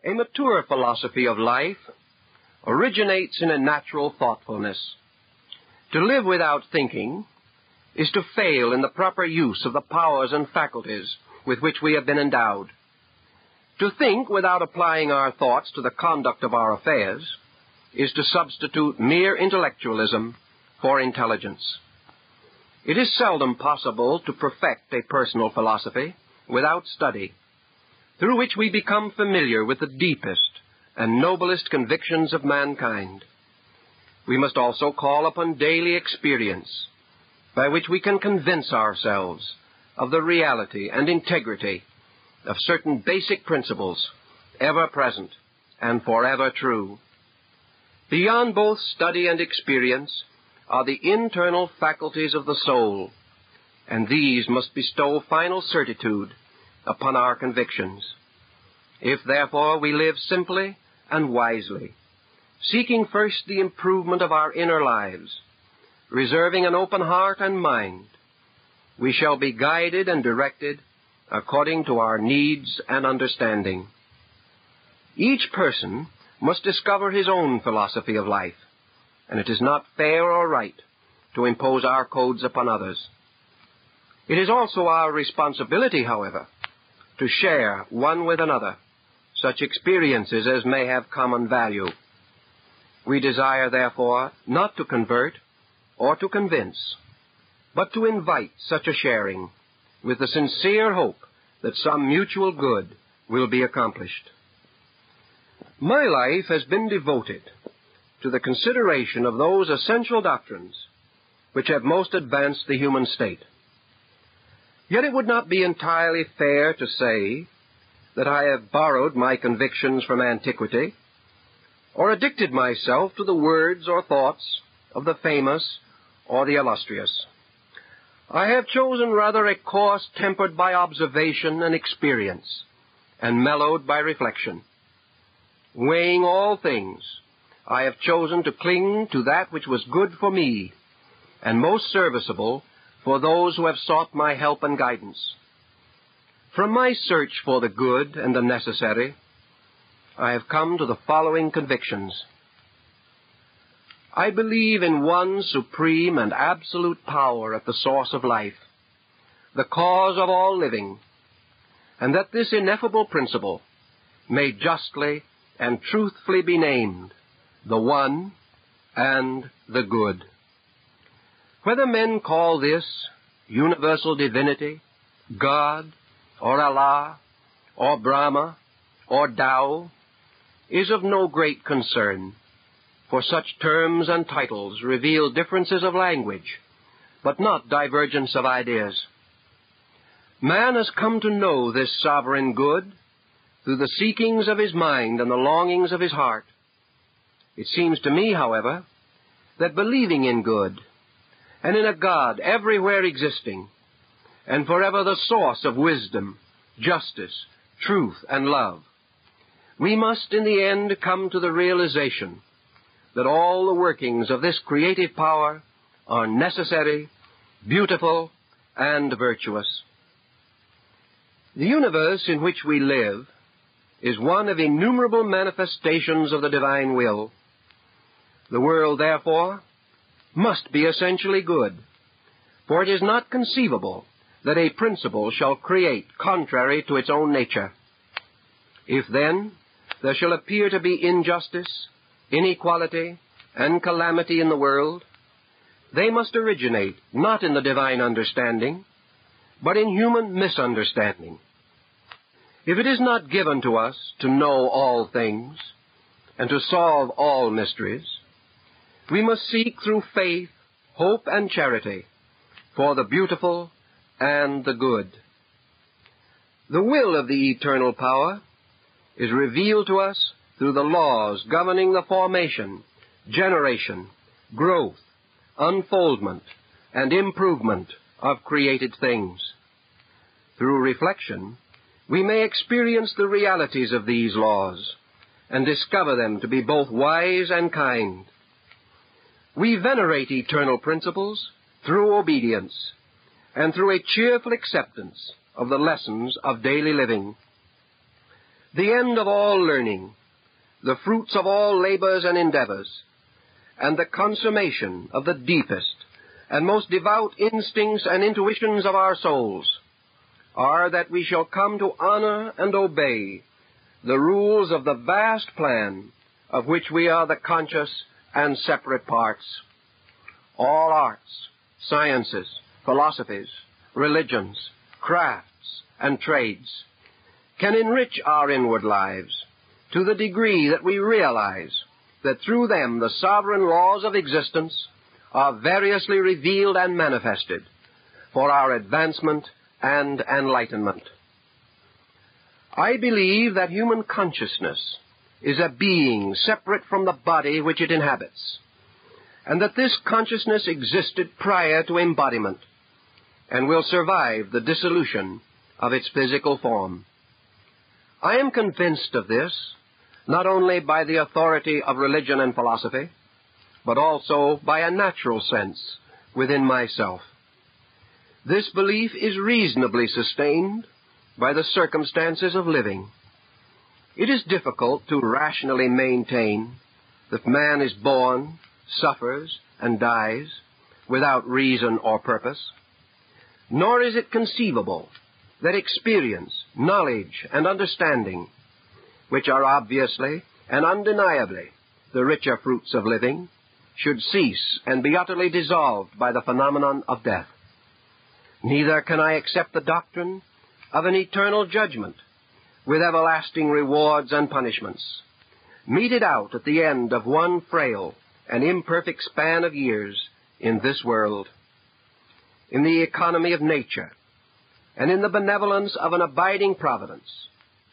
A mature philosophy of life originates in a natural thoughtfulness. To live without thinking is to fail in the proper use of the powers and faculties with which we have been endowed. To think without applying our thoughts to the conduct of our affairs is to substitute mere intellectualism for intelligence. It is seldom possible to perfect a personal philosophy without study, through which we become familiar with the deepest and noblest convictions of mankind. We must also call upon daily experience, by which we can convince ourselves of the reality and integrity of certain basic principles, ever present and forever true. Beyond both study and experience are the internal faculties of the soul, and these must bestow final certitude upon our convictions. If, therefore, we live simply and wisely, seeking first the improvement of our inner lives, reserving an open heart and mind, we shall be guided and directed according to our needs and understanding. Each person must discover his own philosophy of life, and it is not fair or right to impose our codes upon others. It is also our responsibility, however, to share one with another such experiences as may have common value. We desire, therefore, not to convert or to convince, but to invite such a sharing with the sincere hope that some mutual good will be accomplished. My life has been devoted to the consideration of those essential doctrines which have most advanced the human state. Yet it would not be entirely fair to say that I have borrowed my convictions from antiquity, or addicted myself to the words or thoughts of the famous or the illustrious. I have chosen rather a course tempered by observation and experience, and mellowed by reflection. Weighing all things, I have chosen to cling to that which was good for me, and most serviceable for those who have sought my help and guidance. From my search for the good and the necessary, I have come to the following convictions. I believe in one supreme and absolute power at the source of life, the cause of all living, and that this ineffable principle may justly and truthfully be named the One and the Good. Whether men call this universal divinity, God, or Allah, or Brahma, or Tao, is of no great concern, for such terms and titles reveal differences of language, but not divergence of ideas. Man has come to know this sovereign good through the seekings of his mind and the longings of his heart. It seems to me, however, that believing in good, and in a God everywhere existing, and forever the source of wisdom, justice, truth, and love, we must in the end come to the realization that all the workings of this creative power are necessary, beautiful, and virtuous. The universe in which we live is one of innumerable manifestations of the divine will. The world, therefore, must be essentially good, for it is not conceivable that a principle shall create contrary to its own nature. If, then, there shall appear to be injustice, inequality, and calamity in the world, they must originate not in the divine understanding, but in human misunderstanding. If it is not given to us to know all things and to solve all mysteries, we must seek through faith, hope, and charity for the beautiful and the good. The will of the eternal power is revealed to us through the laws governing the formation, generation, growth, unfoldment, and improvement of created things. Through reflection, we may experience the realities of these laws and discover them to be both wise and kind. We venerate eternal principles through obedience and through a cheerful acceptance of the lessons of daily living. the end of all learning, the fruits of all labors and endeavors, and the consummation of the deepest and most devout instincts and intuitions of our souls, are that we shall come to honor and obey the rules of the vast plan of which we are the conscious and separate parts. All arts, sciences, philosophies, religions, crafts, and trades can enrich our inward lives to the degree that we realize that through them the sovereign laws of existence are variously revealed and manifested for our advancement and enlightenment. I believe that human consciousness is a being separate from the body which it inhabits, and that this consciousness existed prior to embodiment and will survive the dissolution of its physical form. I am convinced of this not only by the authority of religion and philosophy, but also by a natural sense within myself. This belief is reasonably sustained by the circumstances of living. It is difficult to rationally maintain that man is born, suffers, and dies without reason or purpose, nor is it conceivable that experience, knowledge, and understanding, which are obviously and undeniably the richer fruits of living, should cease and be utterly dissolved by the phenomenon of death. Neither can I accept the doctrine of an eternal judgment with everlasting rewards and punishments, meted out at the end of one frail and imperfect span of years in this world. In the economy of nature, and in the benevolence of an abiding providence,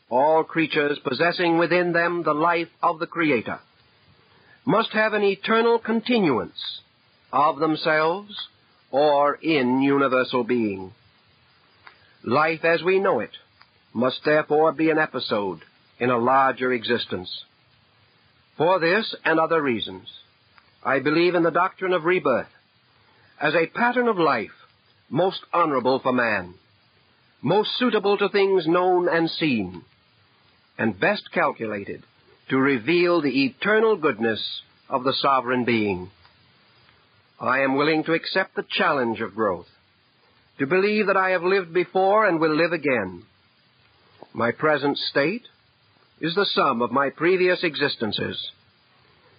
all creatures possessing within them the life of the Creator must have an eternal continuance of themselves or in universal being. Life as we know it must therefore be an episode in a larger existence. For this and other reasons, I believe in the doctrine of rebirth as a pattern of life most honorable for man, most suitable to things known and seen, and best calculated to reveal the eternal goodness of the sovereign being. I am willing to accept the challenge of growth, to believe that I have lived before and will live again. My present state is the sum of my previous existences,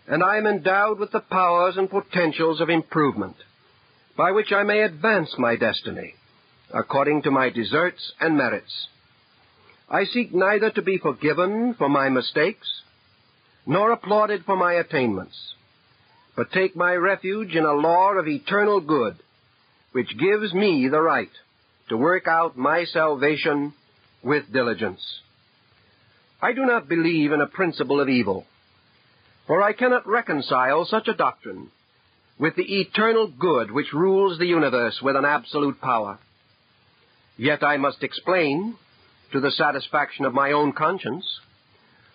and I am endowed with the powers and potentials of improvement by which I may advance my destiny according to my deserts and merits. I seek neither to be forgiven for my mistakes nor applauded for my attainments, but take my refuge in a law of eternal good, which gives me the right to work out my salvation with diligence. I do not believe in a principle of evil, for I cannot reconcile such a doctrine with the eternal good which rules the universe with an absolute power. Yet I must explain, to the satisfaction of my own conscience,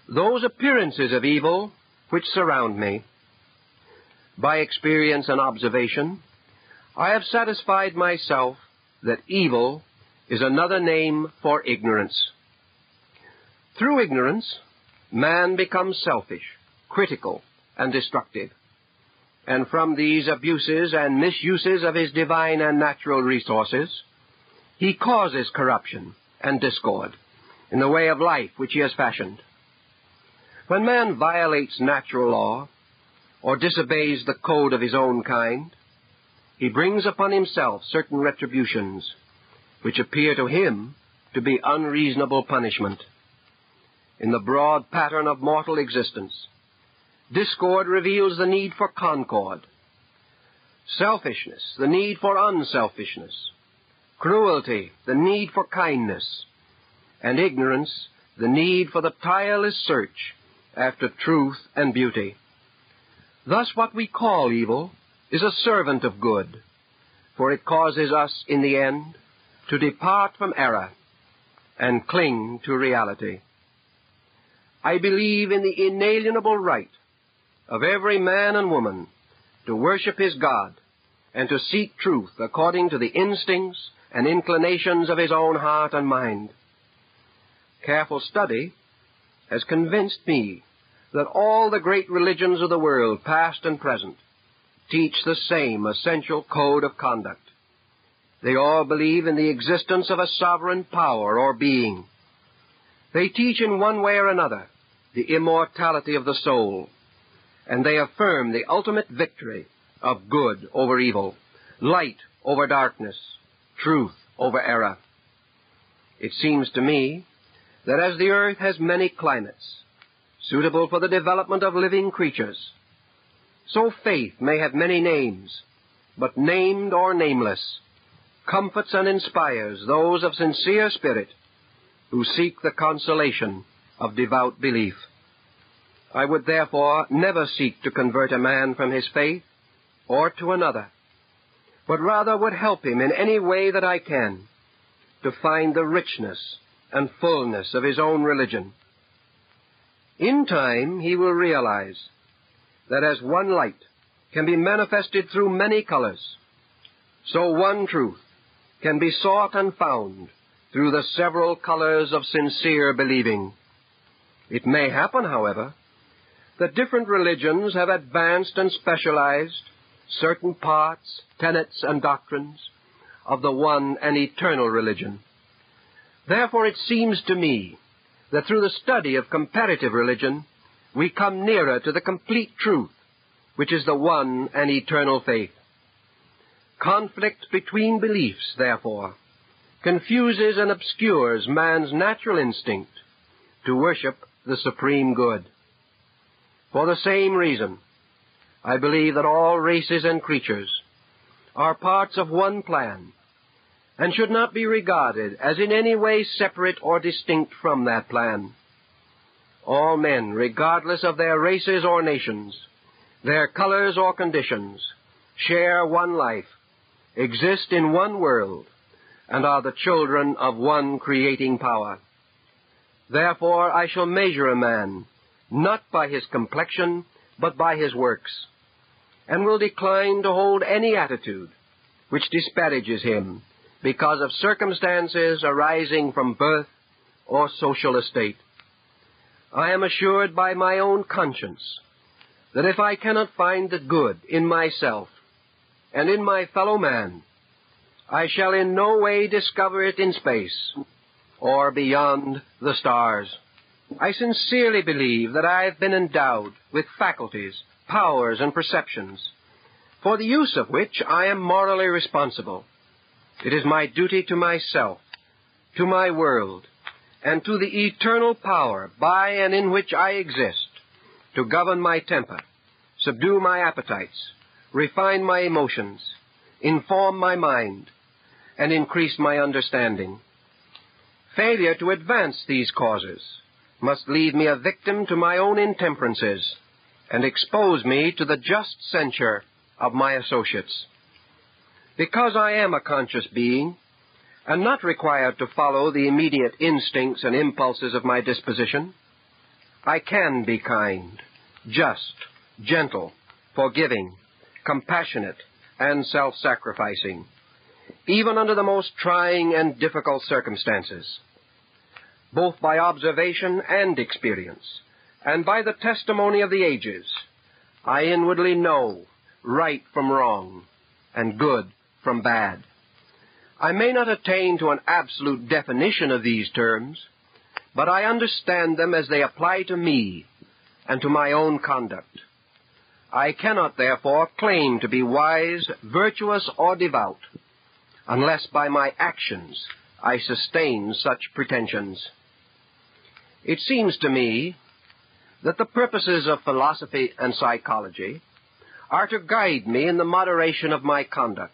those appearances of evil which surround me. By experience and observation, I have satisfied myself that evil is another name for ignorance. Through ignorance, man becomes selfish, critical, and destructive. And from these abuses and misuses of his divine and natural resources, he causes corruption and discord in the way of life which he has fashioned. When man violates natural law or disobeys the code of his own kind, he brings upon himself certain retributions which appear to him to be unreasonable punishment. In the broad pattern of mortal existence, discord reveals the need for concord, selfishness, the need for unselfishness, cruelty, the need for kindness, and ignorance, the need for the tireless search after truth and beauty. Thus what we call evil is a servant of good, for it causes us, in the end, to depart from error and cling to reality. I believe in the inalienable right of every man and woman to worship his God and to seek truth according to the instincts and inclinations of his own heart and mind. Careful study has convinced me that all the great religions of the world, past and present, teach the same essential code of conduct. They all believe in the existence of a sovereign power or being. They teach in one way or another the immortality of the soul, and they affirm the ultimate victory of good over evil, light over darkness, truth over error. It seems to me that as the earth has many climates suitable for the development of living creatures, so faith may have many names, but named or nameless, comforts and inspires those of sincere spirit who seek the consolation of devout belief. I would therefore never seek to convert a man from his faith or to another, but rather would help him in any way that I can to find the richness and fullness of his own religion. In time he will realize that as one light can be manifested through many colors, so one truth can be sought and found through the several colors of sincere believing. It may happen, however, that different religions have advanced and specialized certain parts, tenets, and doctrines of the one and eternal religion. Therefore it seems to me that through the study of comparative religion, we come nearer to the complete truth, which is the one and eternal faith. Conflict between beliefs, therefore, confuses and obscures man's natural instinct to worship the supreme good. For the same reason, I believe that all races and creatures are parts of one plan, and should not be regarded as in any way separate or distinct from that plan. All men, regardless of their races or nations, their colors or conditions, share one life, exist in one world, and are the children of one creating power. Therefore I shall measure a man, not by his complexion, but by his works, and will decline to hold any attitude which disparages him because of circumstances arising from birth or social estate. I am assured by my own conscience that if I cannot find the good in myself and in my fellow man, I shall in no way discover it in space or beyond the stars. I sincerely believe that I have been endowed with faculties, powers, and perceptions, for the use of which I am morally responsible. It is my duty to myself, to my world, and to the eternal power by and in which I exist, to govern my temper, subdue my appetites, refine my emotions, inform my mind, and increase my understanding. Failure to advance these causes must leave me a victim to my own intemperances and expose me to the just censure of my associates. Because I am a conscious being, and not required to follow the immediate instincts and impulses of my disposition, I can be kind, just, gentle, forgiving, compassionate, and self-sacrificing, even under the most trying and difficult circumstances. Both by observation and experience, and by the testimony of the ages, I inwardly know right from wrong, and good from bad. I may not attain to an absolute definition of these terms, but I understand them as they apply to me and to my own conduct. I cannot, therefore, claim to be wise, virtuous, or devout, unless by my actions I sustain such pretensions. It seems to me that the purposes of philosophy and psychology are to guide me in the moderation of my conduct.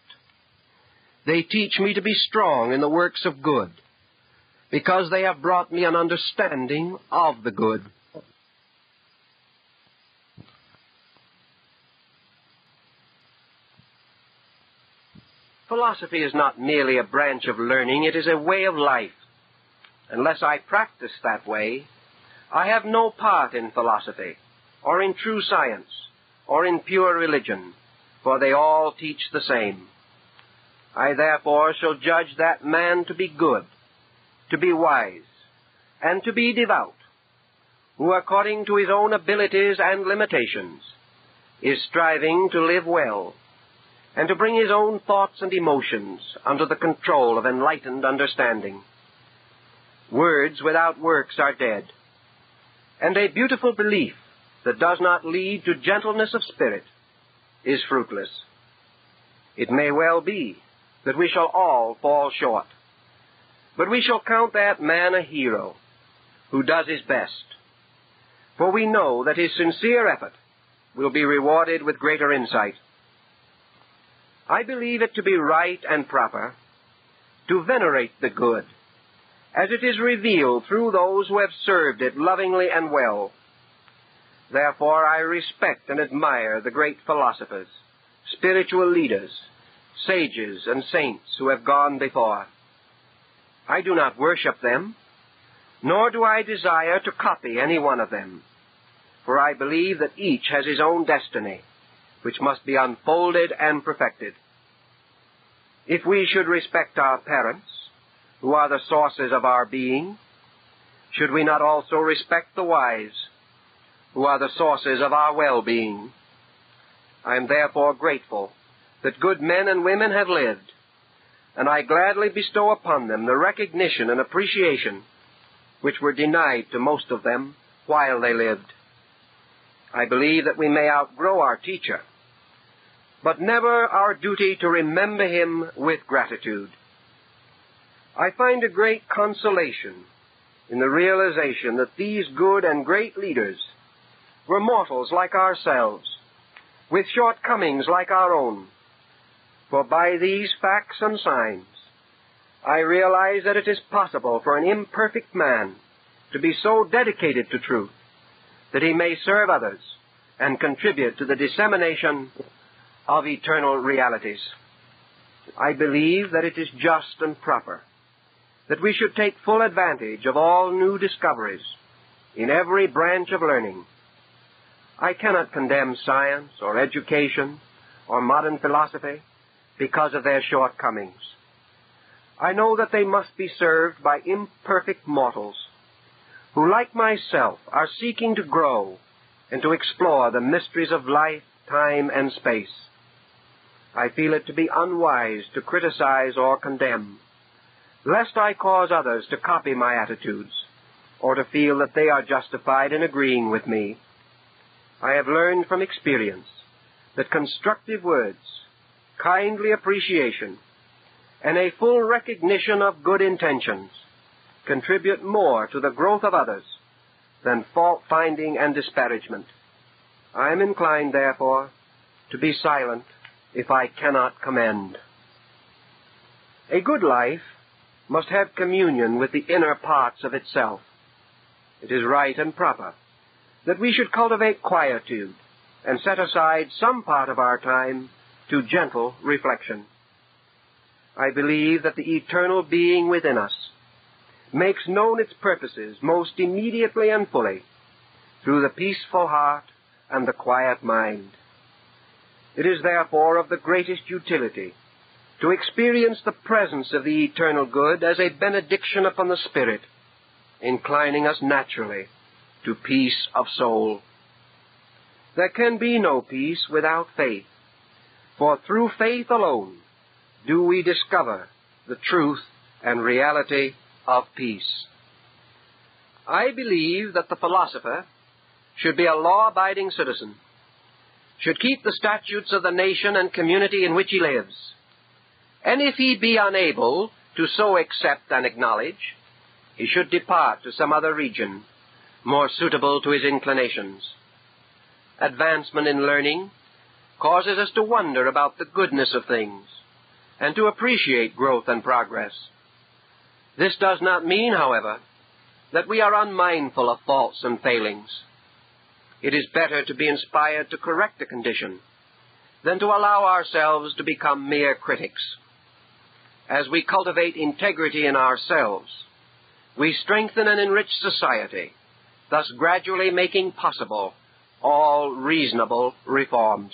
They teach me to be strong in the works of good, because they have brought me an understanding of the good. Philosophy is not merely a branch of learning, it is a way of life. Unless I practice that way, I have no part in philosophy, or in true science, or in pure religion, for they all teach the same. I therefore shall judge that man to be good, to be wise, and to be devout, who, according to his own abilities and limitations, is striving to live well and to bring his own thoughts and emotions under the control of enlightened understanding. Words without works are dead, and a beautiful belief that does not lead to gentleness of spirit is fruitless. It may well be that we shall all fall short, but we shall count that man a hero who does his best, for we know that his sincere effort will be rewarded with greater insight. I believe it to be right and proper to venerate the good, as it is revealed through those who have served it lovingly and well. Therefore I respect and admire the great philosophers, spiritual leaders, sages, and saints who have gone before. I do not worship them, nor do I desire to copy any one of them, for I believe that each has his own destiny, which must be unfolded and perfected. If we should respect our parents, who are the sources of our being, should we not also respect the wise, who are the sources of our well-being? I am therefore grateful that good men and women have lived, and I gladly bestow upon them the recognition and appreciation which were denied to most of them while they lived. I believe that we may outgrow our teacher, but never our duty to remember him with gratitude. I find a great consolation in the realization that these good and great leaders were mortals like ourselves, with shortcomings like our own. For by these facts and signs, I realize that it is possible for an imperfect man to be so dedicated to truth that he may serve others and contribute to the dissemination of eternal realities. I believe that it is just and proper that we should take full advantage of all new discoveries in every branch of learning. I cannot condemn science or education or modern philosophy because of their shortcomings. I know that they must be served by imperfect mortals who, like myself, are seeking to grow and to explore the mysteries of life, time, and space. I feel it to be unwise to criticize or condemn, lest I cause others to copy my attitudes or to feel that they are justified in agreeing with me. I have learned from experience that constructive words, kindly appreciation, and a full recognition of good intentions contribute more to the growth of others than fault-finding and disparagement. I am inclined, therefore, to be silent if I cannot commend. A good life must have communion with the inner parts of itself. It is right and proper that we should cultivate quietude and set aside some part of our time to gentle reflection. I believe that the eternal being within us makes known its purposes most immediately and fully through the peaceful heart and the quiet mind. It is therefore of the greatest utility to experience the presence of the eternal good as a benediction upon the spirit, inclining us naturally to peace of soul. There can be no peace without faith, for through faith alone do we discover the truth and reality of peace. I believe that the philosopher should be a law-abiding citizen, should keep the statutes of the nation and community in which he lives, and if he be unable to so accept and acknowledge, he should depart to some other region more suitable to his inclinations. Advancement in learning causes us to wonder about the goodness of things and to appreciate growth and progress. This does not mean, however, that we are unmindful of faults and failings. It is better to be inspired to correct a condition than to allow ourselves to become mere critics. As we cultivate integrity in ourselves, we strengthen and enrich society, thus gradually making possible all reasonable reforms.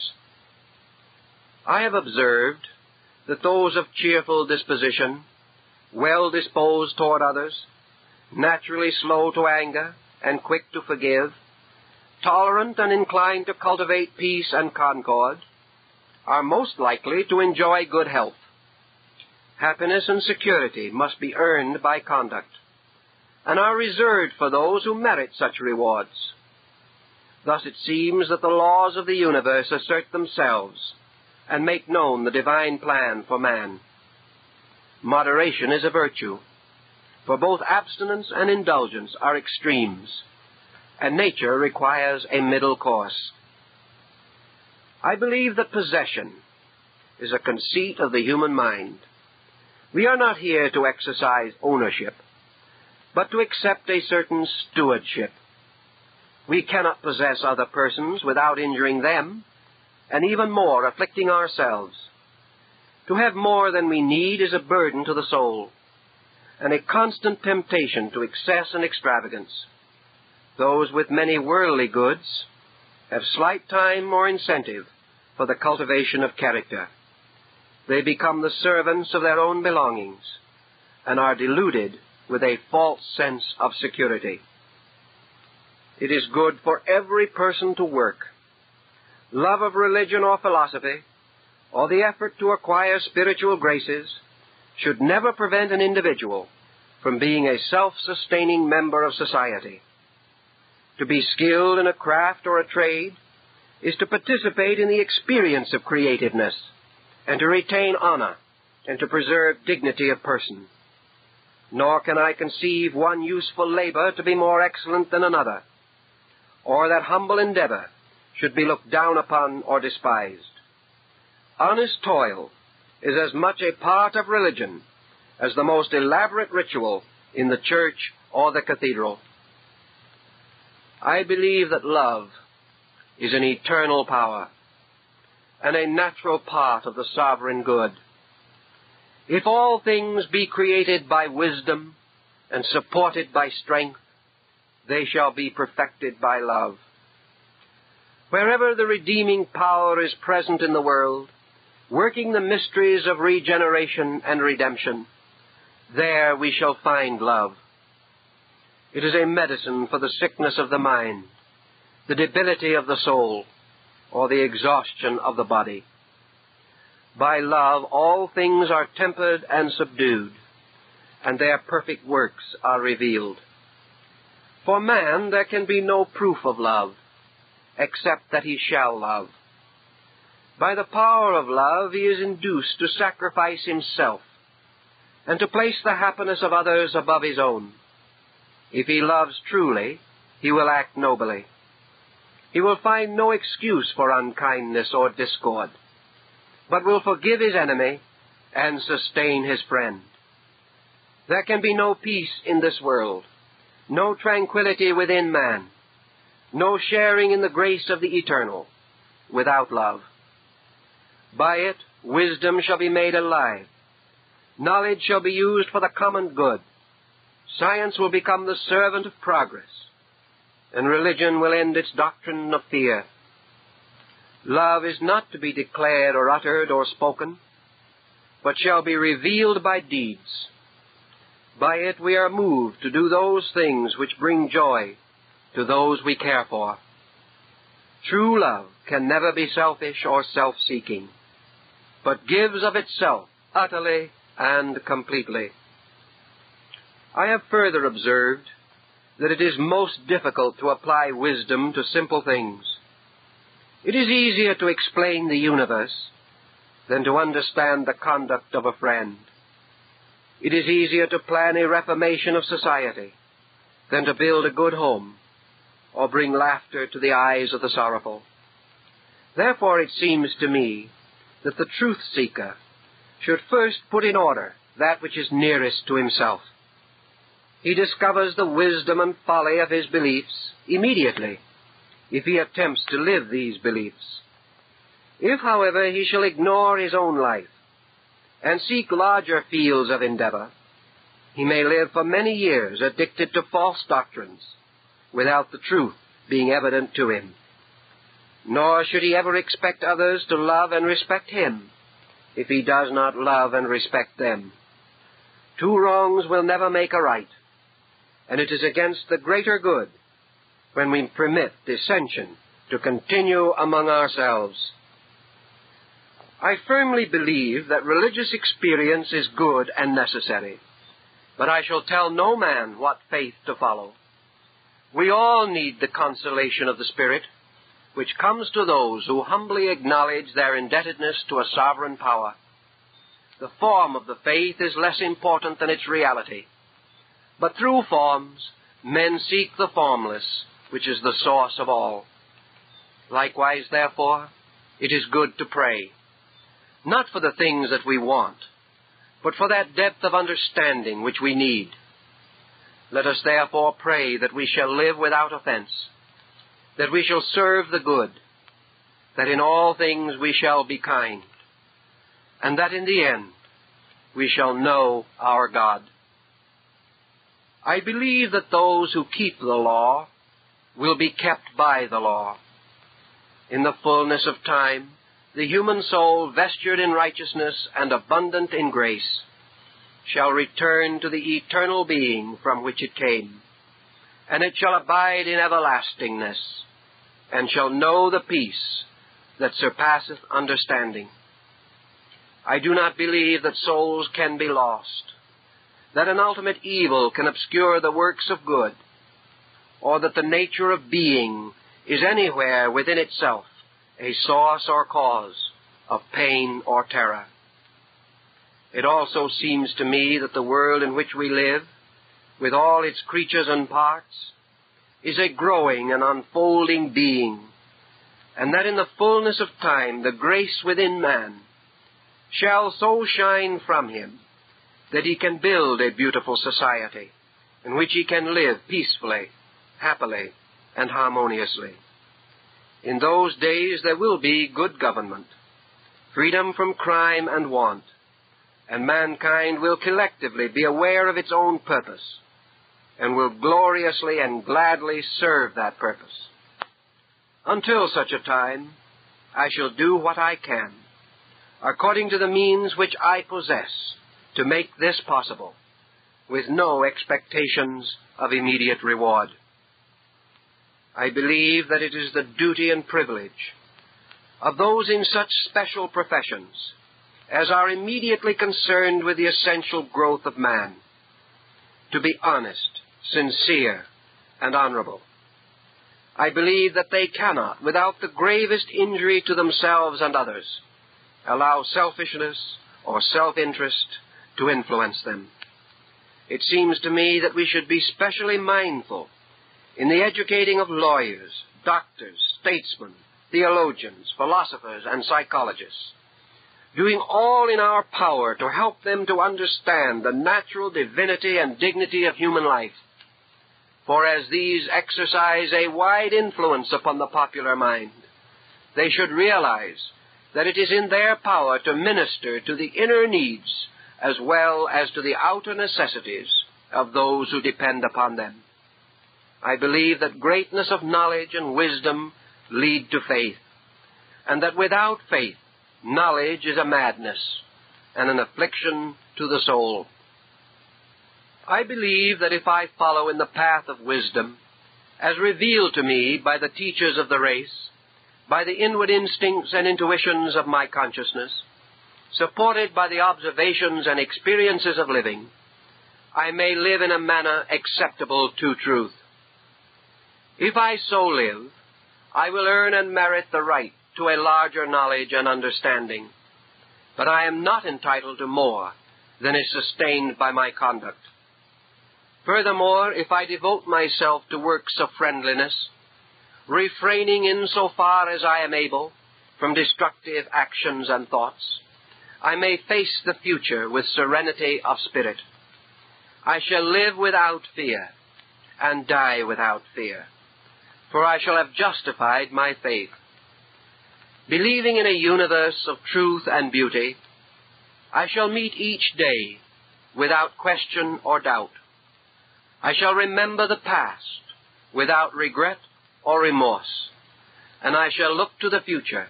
I have observed that those of cheerful disposition, well disposed toward others, naturally slow to anger, and quick to forgive, tolerant and inclined to cultivate peace and concord, are most likely to enjoy good health. Happiness and security must be earned by conduct, and are reserved for those who merit such rewards. Thus it seems that the laws of the universe assert themselves and make known the divine plan for man. Moderation is a virtue, for both abstinence and indulgence are extremes, and nature requires a middle course. I believe that possession is a conceit of the human mind. We are not here to exercise ownership, but to accept a certain stewardship. We cannot possess other persons without injuring them, and even more afflicting ourselves. To have more than we need is a burden to the soul, and a constant temptation to excess and extravagance. Those with many worldly goods have slight time or incentive for the cultivation of character. They become the servants of their own belongings, and are deluded with a false sense of security. It is good for every person to work. Love of religion or philosophy, or the effort to acquire spiritual graces, should never prevent an individual from being a self-sustaining member of society. To be skilled in a craft or a trade is to participate in the experience of creativeness, and to retain honor, and to preserve dignity of person. Nor can I conceive one useful labor to be more excellent than another, or that humble endeavor should be looked down upon or despised. Honest toil is as much a part of religion as the most elaborate ritual in the church or the cathedral. I believe that love is an eternal power and a natural part of the sovereign good. If all things be created by wisdom and supported by strength, they shall be perfected by love. Wherever the redeeming power is present in the world, working the mysteries of regeneration and redemption, there we shall find love. It is a medicine for the sickness of the mind, the debility of the soul, or the exhaustion of the body. By love all things are tempered and subdued, and their perfect works are revealed. For man there can be no proof of love, except that he shall love. By the power of love he is induced to sacrifice himself, and to place the happiness of others above his own. If he loves truly, he will act nobly. He will find no excuse for unkindness or discord, but will forgive his enemy and sustain his friend. There can be no peace in this world, no tranquility within man, no sharing in the grace of the eternal, without love. By it, wisdom shall be made alive. Knowledge shall be used for the common good. Science will become the servant of progress, and religion will end its doctrine of fear. Love is not to be declared or uttered or spoken, but shall be revealed by deeds. By it we are moved to do those things which bring joy to those we care for. True love can never be selfish or self-seeking, but gives of itself utterly and completely. I have further observed that it is most difficult to apply wisdom to simple things. It is easier to explain the universe than to understand the conduct of a friend. It is easier to plan a reformation of society than to build a good home or bring laughter to the eyes of the sorrowful. Therefore it seems to me that the truth-seeker should first put in order that which is nearest to himself. He discovers the wisdom and folly of his beliefs immediately, if he attempts to live these beliefs. If, however, he shall ignore his own life and seek larger fields of endeavor, he may live for many years addicted to false doctrines, without the truth being evident to him. Nor should he ever expect others to love and respect him, if he does not love and respect them. Two wrongs will never make a right, and it is against the greater good when we permit dissension to continue among ourselves. I firmly believe that religious experience is good and necessary, but I shall tell no man what faith to follow. We all need the consolation of the Spirit, which comes to those who humbly acknowledge their indebtedness to a sovereign power. The form of the faith is less important than its reality, but through forms, men seek the formless, which is the source of all. Likewise, therefore, it is good to pray, not for the things that we want, but for that depth of understanding which we need. Let us therefore pray that we shall live without offense, that we shall serve the good, that in all things we shall be kind, and that in the end we shall know our God. I believe that those who keep the law will be kept by the law. In the fullness of time, the human soul, vestured in righteousness and abundant in grace, shall return to the eternal being from which it came, and it shall abide in everlastingness, and shall know the peace that surpasseth understanding. I do not believe that souls can be lost, that an ultimate evil can obscure the works of good, or that the nature of being is anywhere within itself a source or cause of pain or terror. It also seems to me that the world in which we live, with all its creatures and parts, is a growing and unfolding being, and that in the fullness of time the grace within man shall so shine from him that he can build a beautiful society in which he can live peacefully, happily, and harmoniously. In those days there will be good government, freedom from crime and want, and mankind will collectively be aware of its own purpose and will gloriously and gladly serve that purpose. Until such a time, I shall do what I can, according to the means which I possess, to make this possible, with no expectations of immediate reward. I believe that it is the duty and privilege of those in such special professions as are immediately concerned with the essential growth of man to be honest, sincere, and honorable. I believe that they cannot, without the gravest injury to themselves and others, allow selfishness or self-interest to influence them. It seems to me that we should be specially mindful in the educating of lawyers, doctors, statesmen, theologians, philosophers, and psychologists, doing all in our power to help them to understand the natural divinity and dignity of human life. For as these exercise a wide influence upon the popular mind, they should realize that it is in their power to minister to the inner needs as well as to the outer necessities of those who depend upon them. I believe that greatness of knowledge and wisdom lead to faith, and that without faith, knowledge is a madness and an affliction to the soul. I believe that if I follow in the path of wisdom, as revealed to me by the teachers of the race, by the inward instincts and intuitions of my consciousness, supported by the observations and experiences of living, I may live in a manner acceptable to truth. If I so live, I will earn and merit the right to a larger knowledge and understanding, but I am not entitled to more than is sustained by my conduct. Furthermore, if I devote myself to works of friendliness, refraining insofar as I am able from destructive actions and thoughts, I may face the future with serenity of spirit. I shall live without fear and die without fear, for I shall have justified my faith. Believing in a universe of truth and beauty, I shall meet each day without question or doubt. I shall remember the past without regret or remorse, and I shall look to the future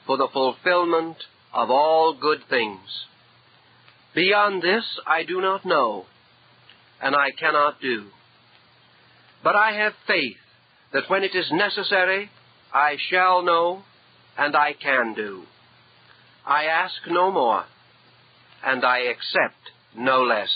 for the fulfillment of all good things. Beyond this I do not know, and I cannot do. But I have faith that when it is necessary, I shall know and I can do. I ask no more, and I accept no less.